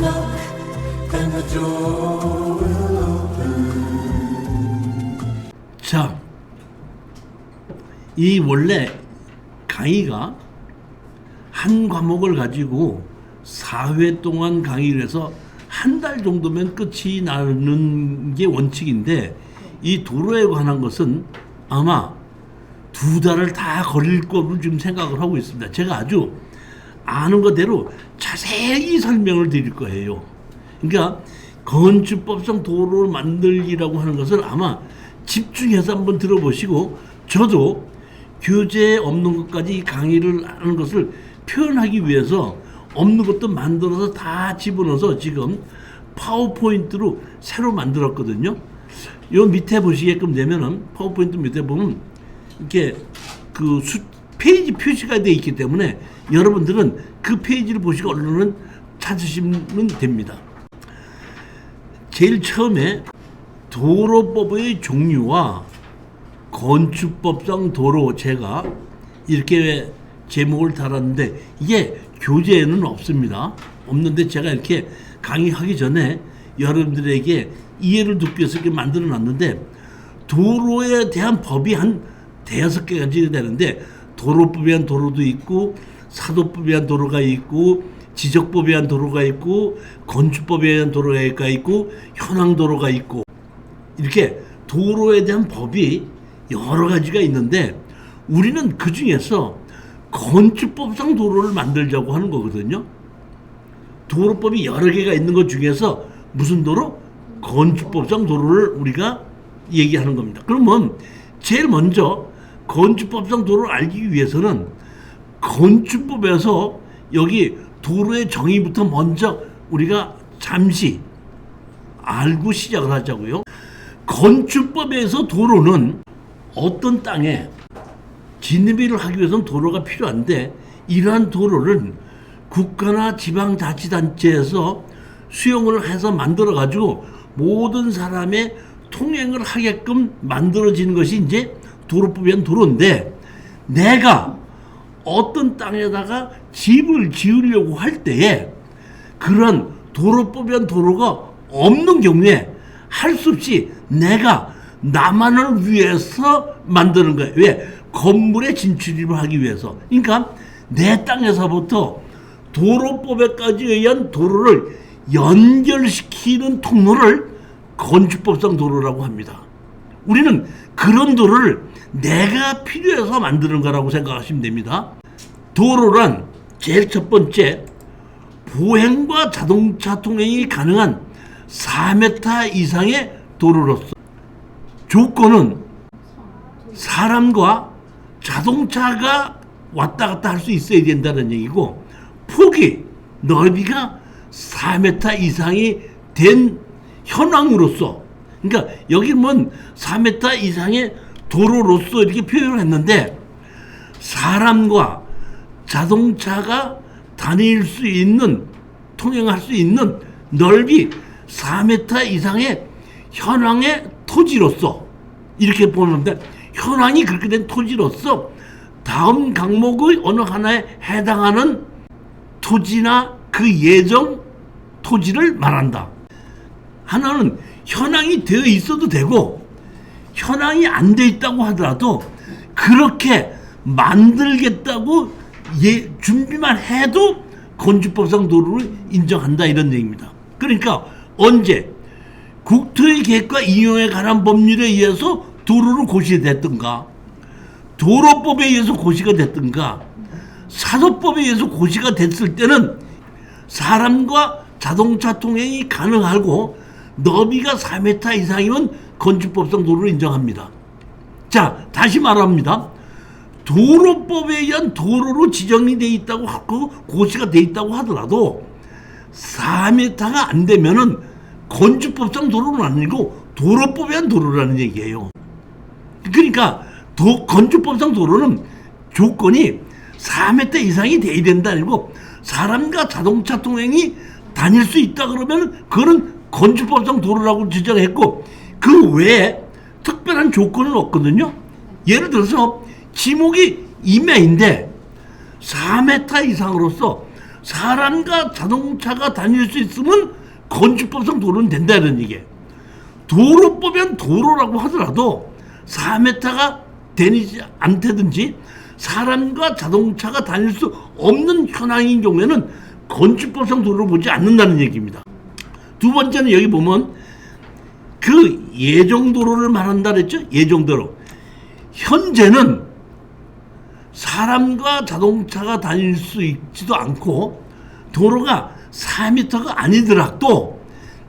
knock, then the door will open. 자, 이 원래 강의가 한 과목을 가지고 4회 동안 강의를 해서 한 달 정도면 끝이 나는 게 원칙인데, 이 도로에 관한 것은 아마 2달을 다 걸릴 거로 지금 생각을 하고 있습니다. 제가 아주 아는 거대로 자세히 설명을 드릴 거예요. 그러니까 건축법상 도로를 만들기라고 하는 것을 아마 집중해서 한번 들어보시고, 저도 교재에 없는 것까지 강의를 하는 것을 표현하기 위해서 없는 것도 만들어서 다 집어넣어서 지금 파워포인트로 새로 만들었거든요. 요 밑에 보시게끔 되면은, 파워포인트 밑에 보면 이렇게 그 페이지 표시가 되어 있기 때문에 여러분들은 그 페이지를 보시고 얼른 찾으시면 됩니다. 제일 처음에 도로법의 종류와 건축법상 도로, 제가 이렇게 제목을 달았는데 이게 교재에는 없습니다. 없는데 제가 이렇게 강의하기 전에 여러분들에게 이해를 돕기 위해서 이렇게 만들어 놨는데, 도로에 대한 법이 한 5개가 되는데, 도로법에 의한 도로도 있고, 사도법에 의한 도로가 있고, 지적법에 의한 도로가 있고, 건축법에 의한 도로가 있고, 현황도로가 있고, 이렇게 도로에 대한 법이 여러 가지가 있는데, 우리는 그 중에서 건축법상 도로를 만들자고 하는 거거든요. 도로법이 여러 개가 있는 것 중에서 무슨 도로? 건축법상 도로를 우리가 얘기하는 겁니다. 그러면 제일 먼저 건축법상 도로를 알기 위해서는 건축법에서 여기 도로의 정의부터 먼저 우리가 잠시 알고 시작을 하자고요. 건축법에서 도로는 어떤 땅에 진입을 하기 위해서는 도로가 필요한데, 이러한 도로를 국가나 지방자치단체에서 수용을 해서 만들어가지고 모든 사람의 통행을 하게끔 만들어지는 것이 이제 도로법에 의한 도로인데, 내가 어떤 땅에다가 집을 지으려고 할 때에 그런 도로법에 의한 도로가 없는 경우에 할 수 없이 내가 나만을 위해서 만드는 거예요. 왜? 건물에 진출입을 하기 위해서. 그러니까 내 땅에서부터 도로법에까지 의한 도로를 연결시키는 통로를 건축법상 도로라고 합니다. 우리는 그런 도로를 내가 필요해서 만드는 거라고 생각하시면 됩니다. 도로란 제일 첫 번째, 보행과 자동차 통행이 가능한 4m 이상의 도로로서, 조건은 사람과 자동차가 왔다 갔다 할 수 있어야 된다는 얘기고, 폭이, 넓이가 4m 이상이 된 현황으로서, 그러니까 여기 뭐 4m 이상의 도로로서 이렇게 표현을 했는데, 사람과 자동차가 다닐 수 있는, 통행할 수 있는 넓이 4m 이상의 현황의 토지로서, 이렇게 보는데, 현황이 그렇게 된 토지로서 다음 강목의 어느 하나에 해당하는 토지나 그 예정 토지를 말한다. 하나는 현황이 되어 있어도 되고, 현황이 안 되어 있다고 하더라도 그렇게 만들겠다고 준비만 해도 건축법상 도로를 인정한다, 이런 얘기입니다. 그러니까 언제 국토의 계획과 이용에 관한 법률에 의해서 도로를 고시됐든가, 도로법에 의해서 고시가 됐든가, 사도법에 의해서 고시가 됐을 때는 사람과 자동차 통행이 가능하고 너비가 4m 이상이면 건축법상 도로를 인정합니다. 자, 다시 말합니다. 도로법에 의한 도로로 지정이 되어 있다고 하고 고시가 되어 있다고 하더라도 4m가 안 되면은 건축법상 도로는 아니고 도로법에 의한 도로라는 얘기예요. 그러니까 건축법상 도로는 조건이 4m 이상이 돼야 된다, 아니고 사람과 자동차 통행이 다닐 수 있다 그러면 그거는 건축법상 도로라고 지정했고, 그 외에 특별한 조건은 없거든요. 예를 들어서 지목이 임야인데 4m 이상으로서 사람과 자동차가 다닐 수 있으면 건축법상 도로는 된다는 얘기예요. 도로법엔 도로라고 하더라도 4m가 되지 않다든지 사람과 자동차가 다닐 수 없는 현황인 경우에는 건축법상 도로를 보지 않는다는 얘기입니다. 두 번째는 여기 보면 그 예정도로를 말한다 그랬죠? 예정도로. 현재는 사람과 자동차가 다닐 수 있지도 않고 도로가 4m가 아니더라도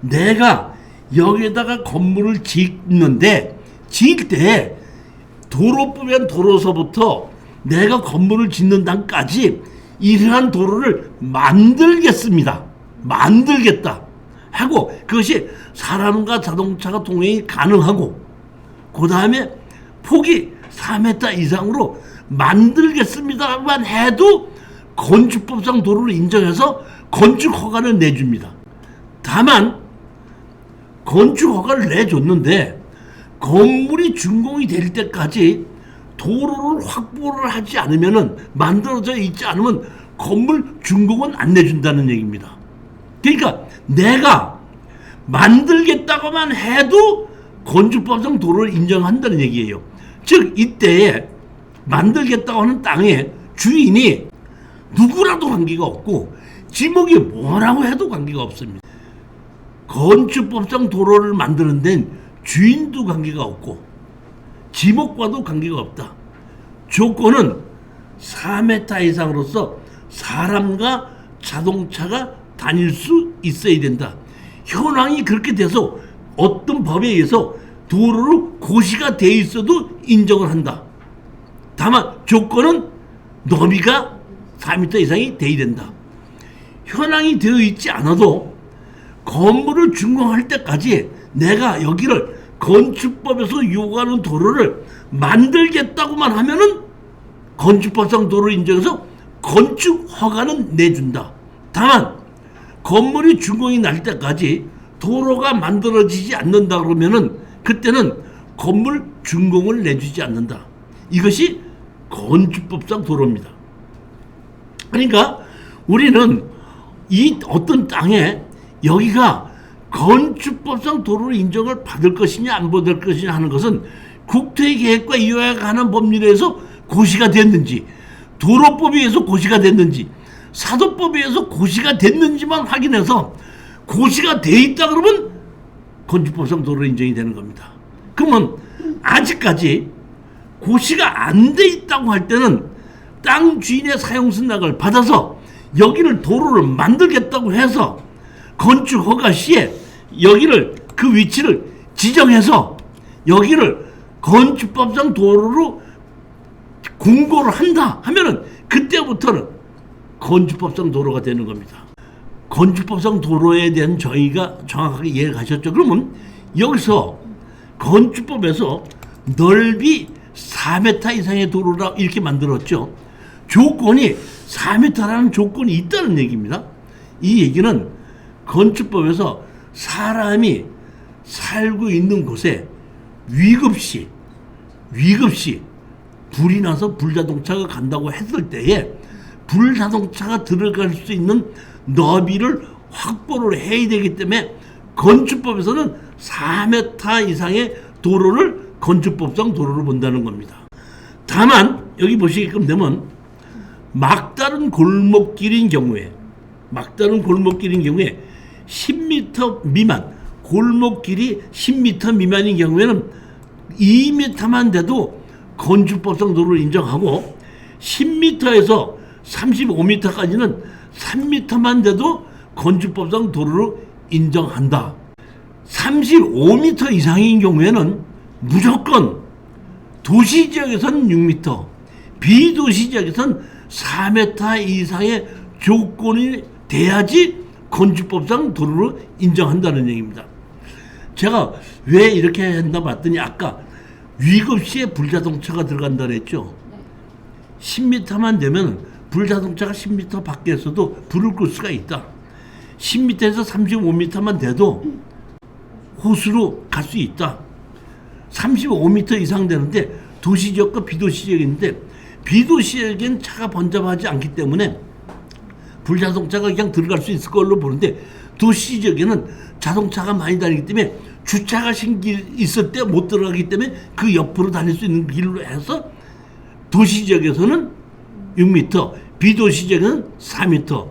내가 여기에다가 건물을 짓는데 지을 때 도로법엔 도로서부터 내가 건물을 짓는 단까지 이러한 도로를 만들겠습니다. 만들겠다 하고 그것이 사람과 자동차가 통행이 가능하고 그 다음에 폭이 4m 이상으로 만들겠습니다만 해도 건축법상 도로를 인정해서 건축 허가를 내줍니다. 다만 건축 허가를 내줬는데 건물이 준공이 될 때까지 도로를 확보를 하지 않으면은 만들어져 있지 않으면 건물 준공은 안 내준다는 얘기입니다. 그러니까 내가 만들겠다고만 해도 건축법상 도로를 인정한다는 얘기예요. 즉 이때에 만들겠다고 하는 땅의 주인이 누구라도 관계가 없고 지목이 뭐라고 해도 관계가 없습니다. 건축법상 도로를 만드는 데는 주인도 관계가 없고 지목과도 관계가 없다. 조건은 4m 이상으로서 사람과 자동차가 다닐 수 있어야 된다. 현황이 그렇게 돼서 어떤 법에 의해서 도로로 고시가 돼 있어도 인정을 한다. 다만 조건은 너비가 4m 이상이 돼야 된다. 현황이 되어 있지 않아도 건물을 준공할 때까지 내가 여기를 건축법에서 요구하는 도로를 만들겠다고만 하면은 건축법상 도로를 인정해서 건축 허가는 내준다. 다만 건물이 준공이 날 때까지 도로가 만들어지지 않는다 그러면은 그때는 건물 준공을 내주지 않는다. 이것이 건축법상 도로입니다. 그러니까 우리는 이 어떤 땅에 여기가 건축법상 도로로 인정을 받을 것이냐 안 받을 것이냐 하는 것은 국토계획과 이와에 관한 법률에서 고시가 됐는지 도로법에 의해서 고시가 됐는지 사도법에 의해서 고시가 됐는지만 확인해서 고시가 돼 있다 그러면 건축법상 도로 인정이 되는 겁니다. 그러면 아직까지 고시가 안 돼 있다고 할 때는 땅 주인의 사용승낙을 받아서 여기를 도로를 만들겠다고 해서 건축 허가 시에 여기를 그 위치를 지정해서 여기를 건축법상 도로로 공고를 한다 하면은 그때부터는 건축법상 도로가 되는 겁니다. 건축법상 도로에 대한 저희가 정확하게 이해를 가셨죠? 그러면 여기서 건축법에서 넓이 4m 이상의 도로라 이렇게 만들었죠. 조건이 4m라는 조건이 있다는 얘기입니다. 이 얘기는 건축법에서 사람이 살고 있는 곳에 위급시 불이 나서 불자동차가 간다고 했을 때에 불자동차가 들어갈 수 있는 너비를 확보를 해야 되기 때문에 건축법에서는 4m 이상의 도로를 건축법상 도로로 본다는 겁니다. 다만 여기 보시게끔 되면 막다른 골목길인 경우에 10m 미만 골목길이 10m 미만인 경우에는 2m만 돼도 건축법상 도로를 인정하고 10m에서 35m까지는 3m만 돼도 건축법상 도로로 인정한다. 35m 이상인 경우에는 무조건 도시지역에서는 6m, 비도시지역에서는 4m 이상의 조건이 돼야지 건축법상 도로로 인정한다는 얘기입니다. 제가 왜 이렇게 했나 봤더니 아까 위급시에 불자동차가 들어간다 그랬죠. 10m만 되면 불자동차가 10m 밖에서도 불을 끌 수가 있다. 10m에서 35m만 돼도 호수로 갈 수 있다. 35m 이상 되는데 도시지역과 비도시지역인데 비도시지역엔 차가 번잡하지 않기 때문에 불자동차가 그냥 들어갈 수 있을 걸로 보는데 도시 지역에는 자동차가 많이 다니기 때문에 주차가 있을 때 못 들어가기 때문에 그 옆으로 다닐 수 있는 길로 해서 도시 지역에서는 6m, 비도시 지역에는 4m.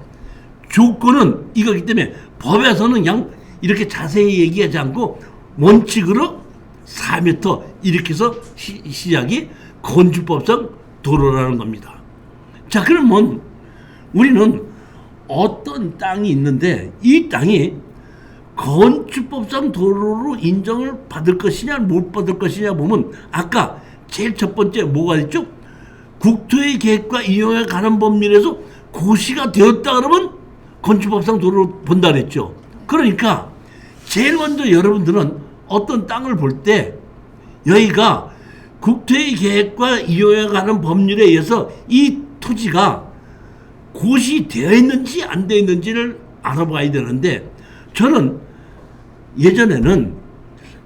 조건은 이거기 때문에 법에서는 그냥 이렇게 자세히 얘기하지 않고 원칙으로 4m 이렇게 해서 시작이 건축법상 도로라는 겁니다. 자, 그러면 우리는 어떤 땅이 있는데 이 땅이 건축법상 도로로 인정을 받을 것이냐 못 받을 것이냐 보면 아까 제일 첫 번째 뭐가 있죠? 국토의 계획과 이용에 관한 법률에서 고시가 되었다 그러면 건축법상 도로로 본다 그랬죠. 그러니까 제일 먼저 여러분들은 어떤 땅을 볼 때 여기가 국토의 계획과 이용에 관한 법률에 의해서 이 토지가 고시되어 있는지 안 되어 있는지를 알아봐야 되는데 저는 예전에는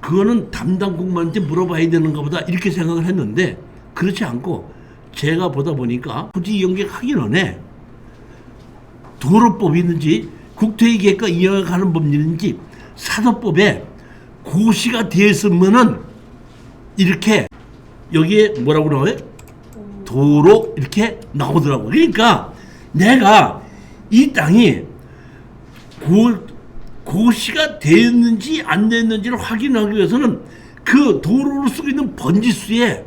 그거는 담당 공무원한테 물어봐야 되는가 보다 이렇게 생각을 했는데 그렇지 않고 제가 보다 보니까 토지 이용계획 하기 전에 도로법이 있는지 국토의 계획과 이용에 관한 법률인지 사도법에 고시가 되어 있으면은 이렇게 여기에 뭐라고 나와요? 도로 이렇게 나오더라고요. 그러니까 내가 이 땅이 고시가 되었는지 안 되었는지를 확인하기 위해서는 그 도로를 쓰고 있는 번지수에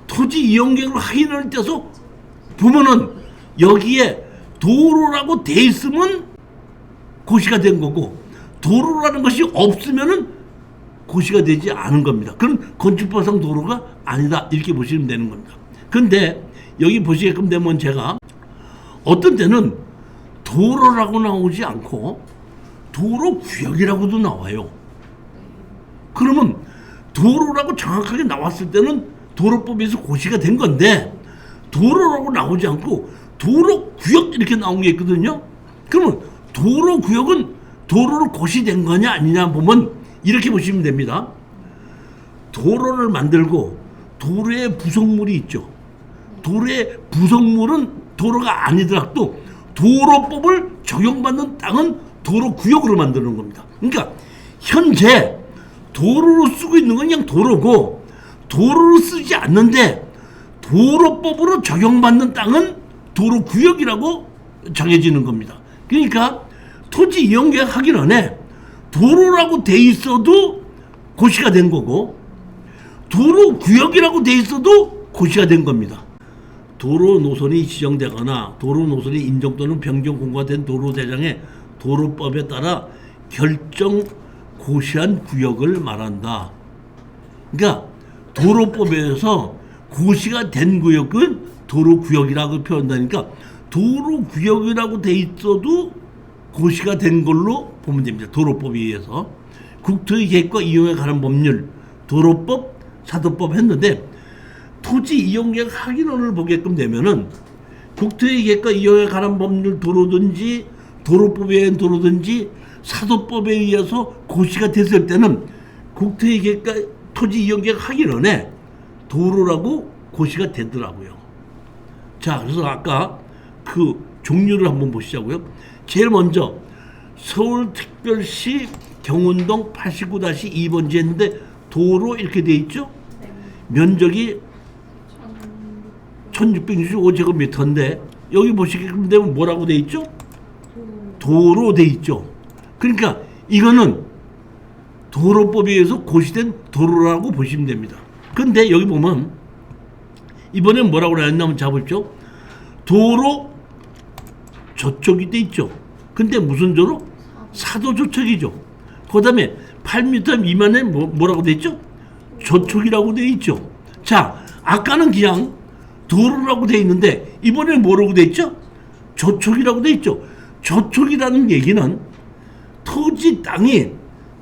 토지 이용계획을 확인할 때서 보면은 여기에 도로라고 돼 있으면 고시가 된 거고 도로라는 것이 없으면은 고시가 되지 않은 겁니다. 그럼 건축법상 도로가 아니다 이렇게 보시면 되는 겁니다. 근데 여기 보시게끔 되면 제가 어떤 때는 도로라고 나오지 않고 도로구역이라고도 나와요. 그러면 도로라고 정확하게 나왔을 때는 도로법에서 고시가 된 건데 도로라고 나오지 않고 도로구역 이렇게 나온 게 있거든요. 그러면 도로구역은 도로로 고시된 거냐 아니냐 보면 이렇게 보시면 됩니다. 도로를 만들고 도로에 부속물이 있죠. 도로의 부속물은 도로가 아니더라도 도로법을 적용받는 땅은 도로구역으로 만드는 겁니다. 그러니까 현재 도로로 쓰고 있는 건 그냥 도로고 도로로 쓰지 않는데 도로법으로 적용받는 땅은 도로구역이라고 정해지는 겁니다. 그러니까 토지 이용계획 하기 전에 도로라고 돼 있어도 고시가 된 거고 도로구역이라고 돼 있어도 고시가 된 겁니다. 도로 노선이 지정되거나 도로 노선이 인정 또는 변경 공고가 된 도로대장의 도로법에 따라 결정 고시한 구역을 말한다. 그러니까 도로법에서 고시가 된 구역은 도로구역이라고 표현한다니까 도로구역이라고 돼 있어도 고시가 된 걸로 보면 됩니다. 도로법에 의해서 국토의 계획과 이용에 관한 법률 도로법, 사도법 했는데 토지 이용계획 확인원을 보게끔 되면은 국토의 계획과 이용에 관한 법률 도로든지 도로법에 의한 도로든지 사도법에 의해서 고시가 됐을 때는 국토의 계획과 토지 이용계획 확인원에 도로라고 고시가 되더라고요. 자, 그래서 아까 그 종류를 한번 보시자고요. 제일 먼저 서울특별시 경운동 89-2번지 했는데 도로 이렇게 돼 있죠? 면적이 1665제곱미터인데 여기 보시게끔 되면 뭐라고 돼 있죠? 도로 돼 있죠. 그러니까 이거는 도로법에 의해서 고시된 도로라고 보시면 됩니다. 근데 여기 보면 이번엔 뭐라고 나왔냐면 잡으십시오. 도로 저촉이 돼 있죠. 근데 무슨 도로? 사도 저촉이죠. 그 다음에 8m 미만에 뭐라고 돼 있죠? 저촉이라고 돼 있죠. 자, 아까는 그냥 도로라고 돼 있는데 이번에는 뭐라고 돼 있죠? 저촉이라고 돼 있죠. 저촉이라는 얘기는 토지 땅이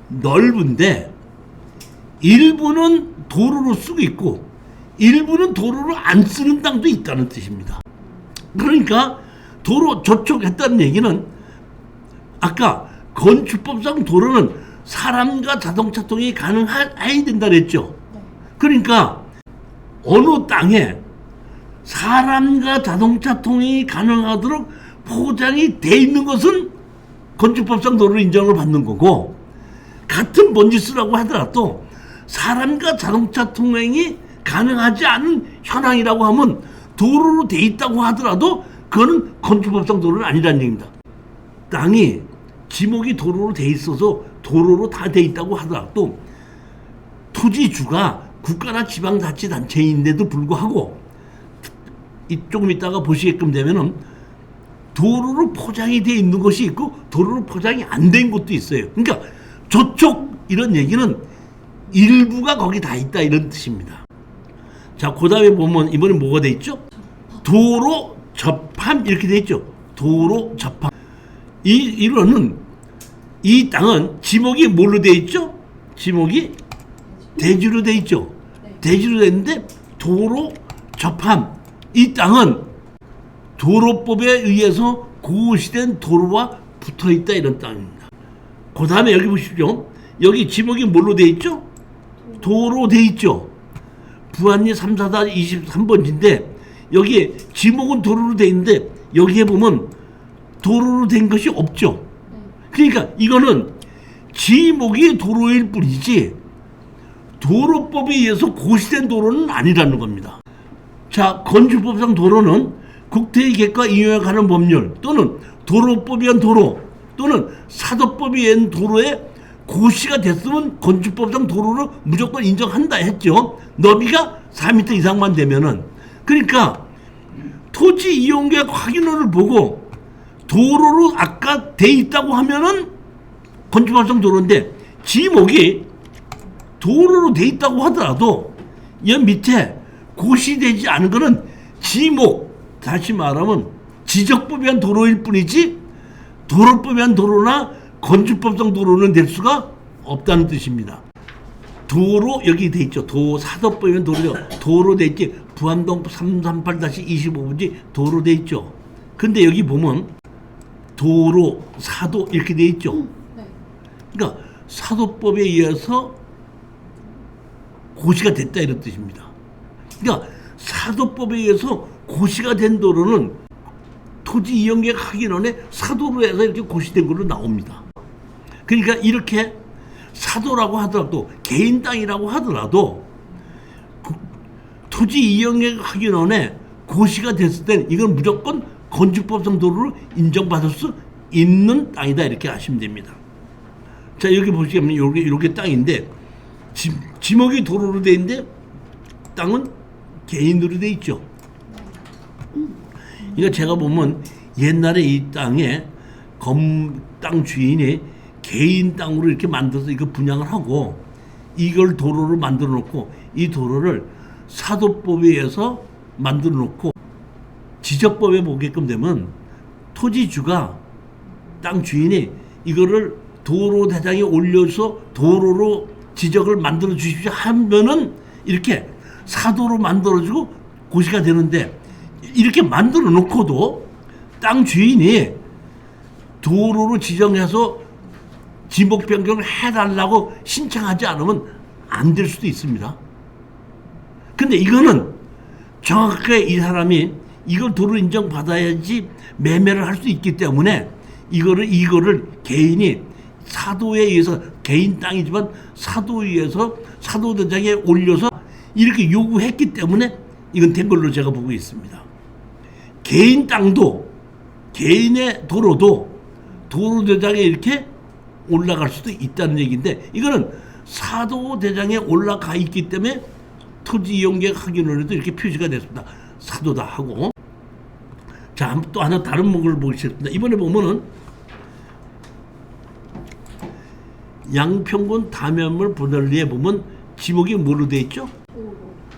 넓은데 일부는 도로로 쓰고 있고 일부는 도로로 안 쓰는 땅도 있다는 뜻입니다. 그러니까 도로 저촉했다는 얘기는 아까 건축법상 도로는 사람과 자동차 통행이 가능해야 된다 그랬죠. 그러니까 어느 땅에 사람과 자동차 통행이 가능하도록 포장이 돼 있는 것은 건축법상 도로 인정을 받는 거고, 같은 번지수라고 하더라도 사람과 자동차 통행이 가능하지 않은 현황이라고 하면 도로로 돼 있다고 하더라도 그거는 건축법상 도로는 아니라는 얘기입니다. 땅이 지목이 도로로 돼 있어서 도로로 다 돼 있다고 하더라도 토지주가 국가나 지방자치단체인데도 불구하고 조금 이따가 보시게끔 되면은 도로로 포장이 돼 있는 것이 있고 도로로 포장이 안 된 것도 있어요. 그러니까 저쪽 이런 얘기는 일부가 거기 다 있다 이런 뜻입니다. 자, 그 다음에 보면 이번에 뭐가 돼 있죠? 도로 접함 이렇게 돼 있죠. 도로 접함. 이거는 이 땅은 지목이 뭘로 돼 있죠? 지목이 대지로 돼 있죠. 대지로 돼 있는데 도로 접함. 이 땅은 도로법에 의해서 고시된 도로와 붙어 있다 이런 땅입니다. 그 다음에 여기 보십시오. 여기 지목이 뭘로 돼 있죠? 도로 돼 있죠. 부안리 344-23번지인데 여기 지목은 도로로 돼 있는데 여기에 보면 도로로 된 것이 없죠. 그러니까 이거는 지목이 도로일 뿐이지 도로법에 의해서 고시된 도로는 아니라는 겁니다. 자, 건축법상 도로는 국토의 계획과 이용에 관한 법률 또는 도로법에 의한 도로 또는 사도법에 의한 도로에 고시가 됐으면 건축법상 도로를 무조건 인정한다 했죠. 너비가 4m 이상만 되면은. 그러니까 토지 이용계획 확인호를 보고 도로로 아까 돼 있다고 하면은 건축법상 도로인데 지목이 도로로 돼 있다고 하더라도 이 밑에 고시되지 않은 거는 지목, 다시 말하면 지적법에 의한 도로일 뿐이지 도로법에 의한 도로나 건축법상 도로는 될 수가 없다는 뜻입니다. 도로 여기 돼 있죠. 사도법에 의한 도로죠. 도로 돼 있지. 부안동 338-25번지 도로 돼 있죠. 근데 여기 보면 도로, 사도 이렇게 돼 있죠. 그러니까 사도법에 의해서 고시가 됐다 이런 뜻입니다. 그러니까 사도법에 의해서 고시가 된 도로는 토지 이용계획 확인원에 사도로 해서 이렇게 고시된 걸로 나옵니다. 그러니까 이렇게 사도라고 하더라도 개인 땅이라고 하더라도 토지 이용계획 확인원에 고시가 됐을 땐 이건 무조건 건축법상 도로로 인정받을 수 있는 땅이다 이렇게 아시면 됩니다. 자, 여기 보시면 이렇게 땅인데 지목이 도로로 돼 있는데 땅은 개인으로 돼 있죠. 이거 제가 보면 옛날에 이 땅에 땅 주인이 개인 땅으로 이렇게 만들어서 이거 분양을 하고 이걸 도로로 만들어 놓고 이 도로를 사도법에 의해서 만들어 놓고 지적법에 보게끔 되면 토지주가 땅 주인이 이거를 도로 대장에 올려서 도로로 지적을 만들어 주십시오 하면은 이렇게 사도로 만들어주고 고시가 되는데 이렇게 만들어 놓고도 땅 주인이 도로로 지정해서 지목 변경을 해달라고 신청하지 않으면 안 될 수도 있습니다. 근데 이거는 정확하게 이 사람이 이걸 도로 인정받아야지 매매를 할 수 있기 때문에 이거를 개인이 사도에 의해서 개인 땅이지만 사도에 의해서 사도대장에 올려서 이렇게 요구했기 때문에 이건 된 걸로 제가 보고 있습니다. 개인 땅도 개인의 도로도 도로대장에 이렇게 올라갈 수도 있다는 얘기인데 이거는 사도대장에 올라가 있기 때문에 토지이용계획 확인원에도 이렇게 표시가 됐습니다. 사도다 하고. 자, 또 하나 다른 목을 보시겠습니다. 이번에 보면은 양평군 다면물 분할리에 보면 지목이 뭐로 돼 있죠?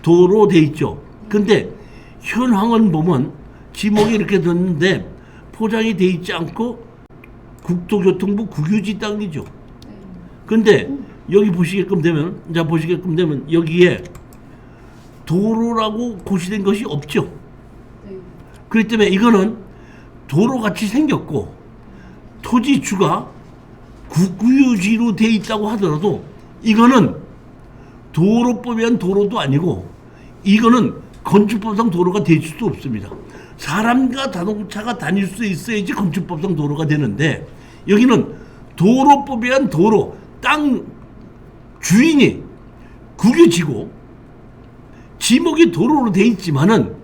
도로 돼 있죠. 근데 현황은 보면 지목이 이렇게 됐는데 포장이 돼 있지 않고 국토교통부 국유지 땅이죠. 근데 여기 보시게끔 되면 여기에 도로라고 고시된 것이 없죠. 그렇기 때문에 이거는 도로같이 생겼고 토지주가 국유지로 돼 있다고 하더라도 이거는 도로법에 의한 도로도 아니고 이거는 건축법상 도로가 될 수도 없습니다. 사람과 자동차가 다닐 수 있어야지 건축법상 도로가 되는데 여기는 도로법에 의한 도로, 땅 주인이 구겨지고 지목이 도로로 돼 있지만은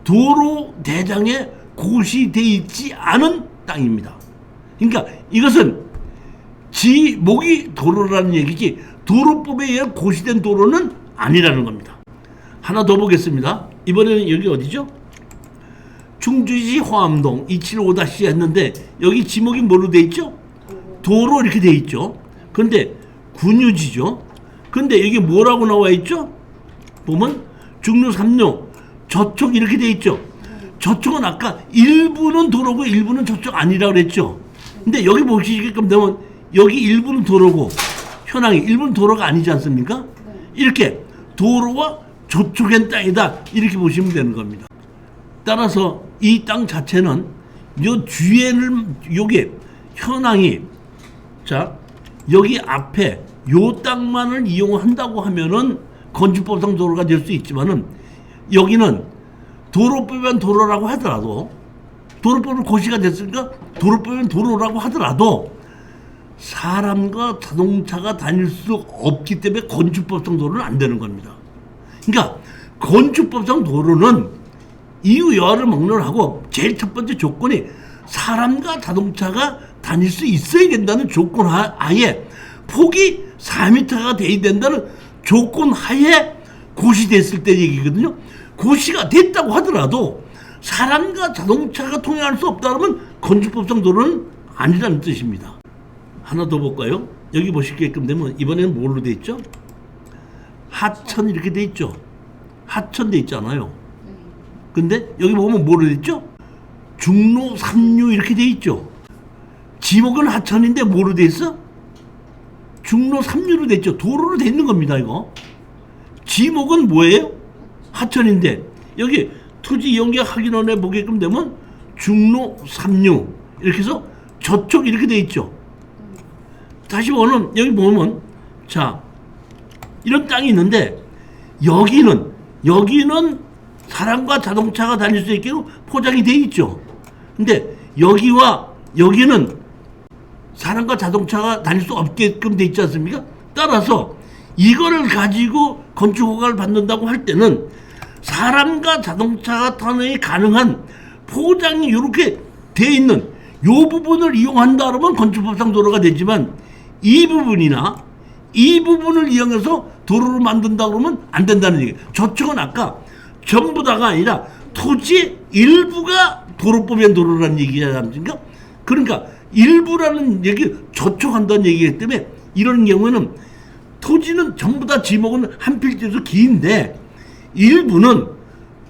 도로 대장에 고시돼 있지 않은 땅입니다. 그러니까 이것은 지목이 도로라는 얘기지 도로법에 의해 고시된 도로는 아니라는 겁니다. 하나 더 보겠습니다. 이번에는 여기 어디죠? 충주시 화암동 275- 했는데 여기 지목이 뭐로 돼 있죠? 도로 이렇게 돼 있죠. 그런데 군유지죠. 근데 여기 뭐라고 나와 있죠? 보면 중로 3로 저쪽 이렇게 돼 있죠. 저쪽은 아까 일부는 도로고 일부는 저쪽 아니라고 그랬죠. 근데 여기 보시게끔 되면 여기 일부는 도로고 현황이 일부는 도로가 아니지 않습니까? 이렇게 도로와 저쪽엔 땅이다 이렇게 보시면 되는 겁니다. 따라서 이 땅 자체는 요 뒤에는 요게 현황이 자 여기 앞에 요 땅만을 이용한다고 하면은 건축법상 도로가 될 수 있지만은 여기는 도로법은 도로라고 하더라도 도로법은 고시가 됐으니까 도로법은 도로라고 하더라도 사람과 자동차가 다닐 수 없기 때문에 건축법상 도로는 안 되는 겁니다. 그러니까 건축법상 도로는 이유 여하를 막론하고 제일 첫 번째 조건이 사람과 자동차가 다닐 수 있어야 된다는 조건 하에 폭이 4m가 돼야 된다는 조건 하에 고시됐을 때 얘기거든요. 고시가 됐다고 하더라도 사람과 자동차가 통행할 수 없다면 건축법상 도로는 아니라는 뜻입니다. 하나 더 볼까요? 여기 보시게끔 되면 이번에는 뭘로 돼 있죠? 하천 이렇게 돼 있죠. 하천 돼 있잖아요. 근데 여기 보면 뭐로 돼 있죠? 중로 3류 이렇게 돼 있죠. 지목은 하천인데 뭐로 돼 있어? 중로 3류로 돼 있죠. 도로로 돼 있는 겁니다. 이거 지목은 뭐예요? 하천인데 여기 토지 이용계 확인원에 보게끔 되면 중로 3류 이렇게 해서 저쪽 이렇게 돼 있죠. 다시 보면 여기 보면 자 이런 땅이 있는데 여기는 사람과 자동차가 다닐 수 있게 포장이 돼 있죠. 근데 여기와 여기는 사람과 자동차가 다닐 수 없게끔 돼 있지 않습니까? 따라서 이거를 가지고 건축허가를 받는다고 할 때는 사람과 자동차가 통행이 가능한 포장이 이렇게 돼 있는 이 부분을 이용한다 그러면 건축법상 도로가 되지만 이 부분이나 이 부분을 이용해서 도로를 만든다 그러면 안 된다는 얘기예요. 저쪽은 아까 전부 다가 아니라 토지 일부가 도로법에 도로라는 얘기지 않습니까? 그러니까 일부라는 얘기 저촉한다는 얘기이기 때문에 이런 경우는 토지는 전부 다 지목은 한 필지에서 긴데 일부는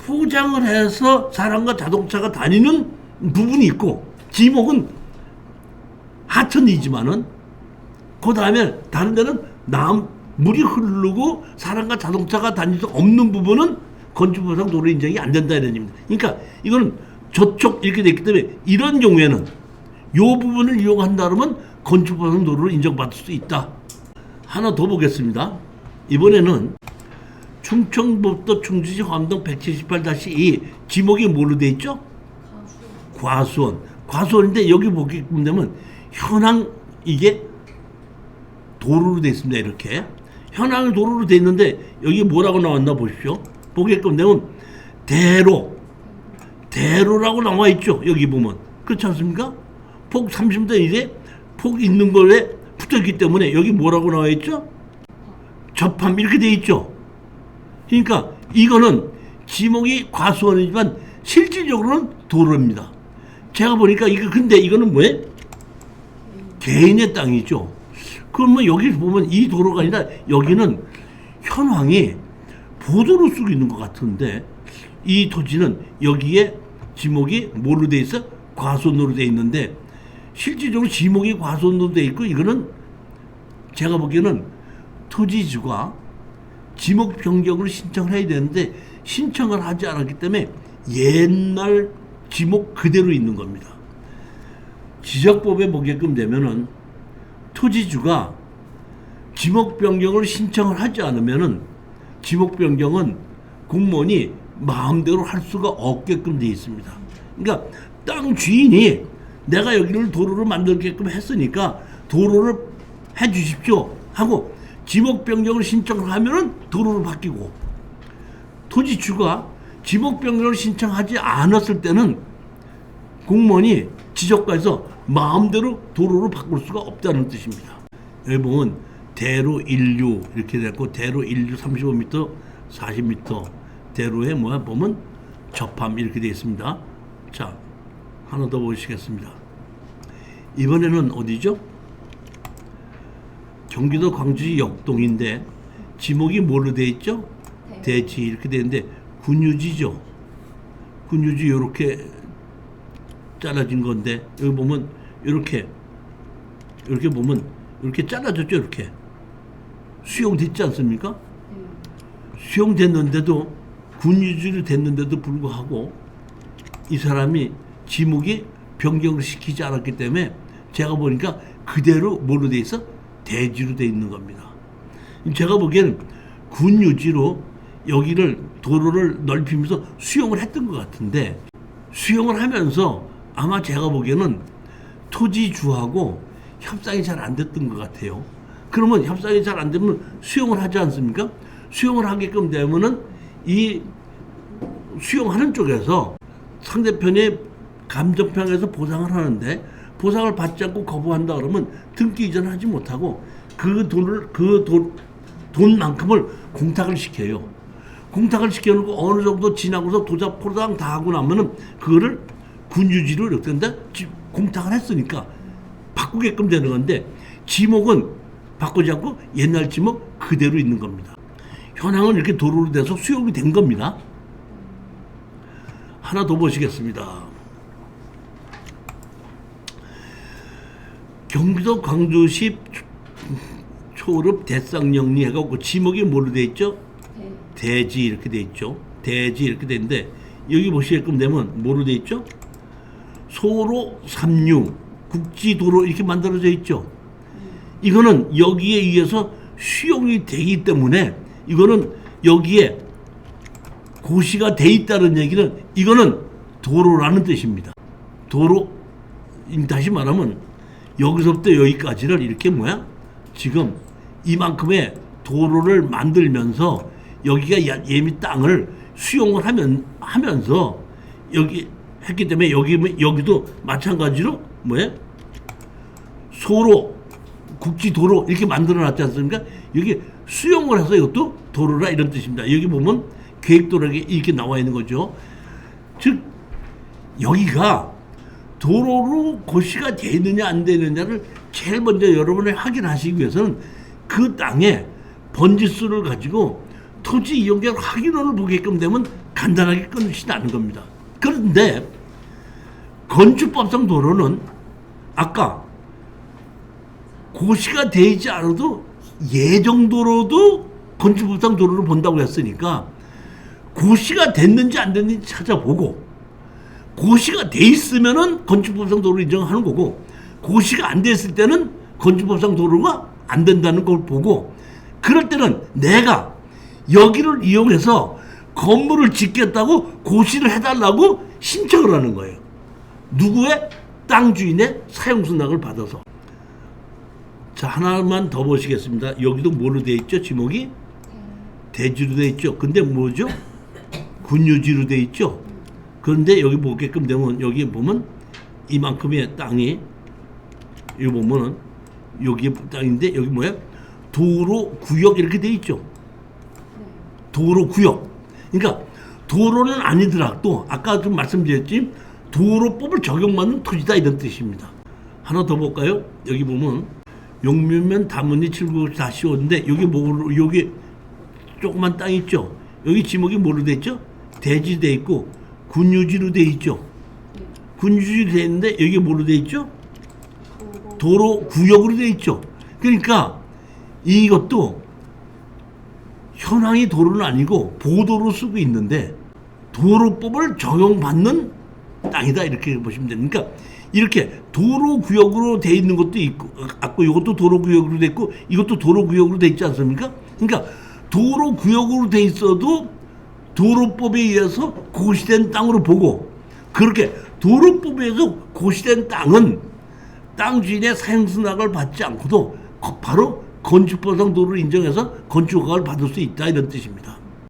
포장을 해서 사람과 자동차가 다니는 부분이 있고 지목은 하천이지만은 그 다음에 다른 데는 물이 흐르고 사람과 자동차가 다닐 수 없는 부분은 건축법상 도로 인정이 안 된다 이런 얘기입니다. 그러니까 이거는 저쪽 이렇게 됐기 때문에 이런 경우에는 이 부분을 이용한다 그러면 건축법상 도로를 인정받을 수 있다. 하나 더 보겠습니다. 이번에는 충청북도 충주시 화암동 178-2 지목이 뭐로 돼 있죠? 과수원. 과수원인데 여기 보게 되면 현황 이게 도로로 돼 있습니다. 이렇게 현황이 도로로 돼 있는데 여기 뭐라고 나왔나 보십시오. 보게끔 되면 대로라고 나와 있죠. 여기 보면 그렇지 않습니까? 폭 30m 이제 폭 있는 거에 붙어있기 때문에 여기 뭐라고 나와 있죠? 접함 이렇게 돼 있죠. 그러니까 이거는 지목이 과수원이지만 실질적으로는 도로입니다. 제가 보니까 근데 이거는 뭐예요? 개인의 땅이죠. 그러면 여기 보면 이 도로가 아니라 여기는 현황이 보도로 쓰고 있는 것 같은데 이 토지는 여기에 지목이 뭐로 돼 있어? 과수원으로 돼 있는데 실질적으로 지목이 과수원으로 돼 있고 이거는 제가 보기에는 토지주가 지목 변경을 신청을 해야 되는데 신청을 하지 않았기 때문에 옛날 지목 그대로 있는 겁니다. 지적법에 보게끔 되면은 토지주가 지목 변경을 신청을 하지 않으면은 지목 변경은 공무원이 마음대로 할 수가 없게끔 돼 있습니다. 그러니까 땅 주인이 내가 여기를 도로를 만들게끔 했으니까 도로를 해 주십시오 하고 지목 변경을 신청을 하면은 도로를 바뀌고, 토지주가 지목 변경을 신청하지 않았을 때는 공무원이 지적과에서 마음대로 도로를 바꿀 수가 없다는 뜻입니다. 여기 보면 대로 1류 이렇게 됐고, 대로 1류 35m, 40m, 대로에 뭐야 보면 접함 이렇게 되어 있습니다. 자, 하나 더 보시겠습니다. 이번에는 어디죠? 경기도 광주시 역동인데 지목이 뭘로 되어 있죠? 대지 이렇게 되는데 군유지죠. 군유지 이렇게 잘라진 건데, 여기 보면 이렇게 보면 이렇게 잘라졌죠. 이렇게 수용됐지 않습니까? 수용됐는데도 군유지로 됐는데도 불구하고 이 사람이 지목이 변경을 시키지 않았기 때문에 제가 보니까 그대로 뭘로 돼 있어? 대지로 돼 있는 겁니다. 제가 보기에는 군유지로 여기를 도로를 넓히면서 수용을 했던 것 같은데, 수용을 하면서 아마 제가 보기에는 토지주하고 협상이 잘 안 됐던 것 같아요. 그러면 협상이 잘 안 되면 수용을 하지 않습니까? 수용을 하게끔 되면은 이 수용하는 쪽에서 상대편의 감정평에서 보상을 하는데, 보상을 받지 않고 거부한다 그러면 등기 이전하지 못하고 돈만큼을 공탁을 시켜요. 공탁을 시켜놓고 어느 정도 지나고서 도장 다 하고 나면은 그거를 군유지로 이렇게 된다. 공탁을 했으니까 바꾸게끔 되는 건데, 지목은 바꾸지 않고 옛날 지목 그대로 있는 겁니다. 현황은 이렇게 도로로 돼서 수용이 된 겁니다. 하나 더 보시겠습니다. 경기도 광주시 초읍 대쌍영리 해갖고 지목이 뭘로 돼 있죠? 대지 이렇게 돼 있죠. 대지 이렇게 돼 있는데 여기 보시게끔 되면 뭐로 돼 있죠? 소로 3류 국지도로 이렇게 만들어져 있죠. 이거는 여기에 의해서 수용이 되기 때문에 이거는 여기에 고시가 돼 있다는 얘기는 이거는 도로라는 뜻입니다. 도로, 다시 말하면 여기서부터 여기까지를 이렇게 지금 이만큼의 도로를 만들면서 여기가 예미 땅을 수용을 하면서 여기 했기 때문에 여기도 마찬가지로 소로 국지도로 이렇게 만들어 놨지 않습니까? 여기 수용을 해서 이것도 도로라 이런 뜻입니다. 여기 보면 계획도로에 이렇게 나와 있는 거죠. 즉 여기가 도로로 고시가 되어 있느냐 안 되느냐를 제일 먼저 여러분이 확인하시기 위해서는 그 땅의 번지수를 가지고 토지 이용객 확인원을 보게끔 되면 간단하게 끝이나는 겁니다. 그런데 건축법상 도로는 아까 고시가 되지 않아도 예정도로도 건축법상 도로를 본다고 했으니까 고시가 됐는지 안 됐는지 찾아보고, 고시가 돼 있으면은 건축법상 도로를 인정하는 거고, 고시가 안 됐을 때는 건축법상 도로가 안 된다는 걸 보고, 그럴 때는 내가 여기를 이용해서 건물을 짓겠다고 고시를 해달라고 신청을 하는 거예요. 누구의? 땅 주인의 사용승낙을 받아서. 자, 하나만 더 보시겠습니다. 여기도 뭐로 되어 있죠? 지목이? 대지로 되어 있죠. 근데 뭐죠? 군유지로 되어 있죠. 그런데 여기 보게끔 되면 여기 보면 이만큼의 땅이, 여기 보면은 여기 땅인데 여기 도로 구역 이렇게 되어 있죠. 도로 구역. 그러니까 도로는 아니더라도 아까 좀 말씀드렸지 도로법을 적용받는 토지다 이런 뜻입니다. 하나 더 볼까요? 여기 보면 용면면 다문이 79-5인데 여기 조그만 땅 있죠. 여기 지목이 뭐로 돼 있죠? 대지 돼 있고 군유지로 돼 있죠. 군유지로 돼 있는데 여기 뭐로 돼 있죠? 도로 구역으로 돼 있죠. 그러니까 이것도 현황이 도로는 아니고 보도로 쓰고 있는데 도로법을 적용받는 땅이다 이렇게 보시면 됩니다. 그러니까 이렇게 도로 구역으로 돼 있는 것도 있고, 이것도 도로 구역으로 돼 있고, 이것도 도로 구역으로 돼 있지 않습니까? 그러니까 도로 구역으로 돼 있어도 도로법에 의해서 고시된 땅으로 보고, 그렇게 도로법에 의해서 고시된 땅은 땅 주인의 사용승낙을 받지 않고도 바로 건축법상 도로를 인정해서 건축허가를 받을 수 있다, 이런 뜻입니다.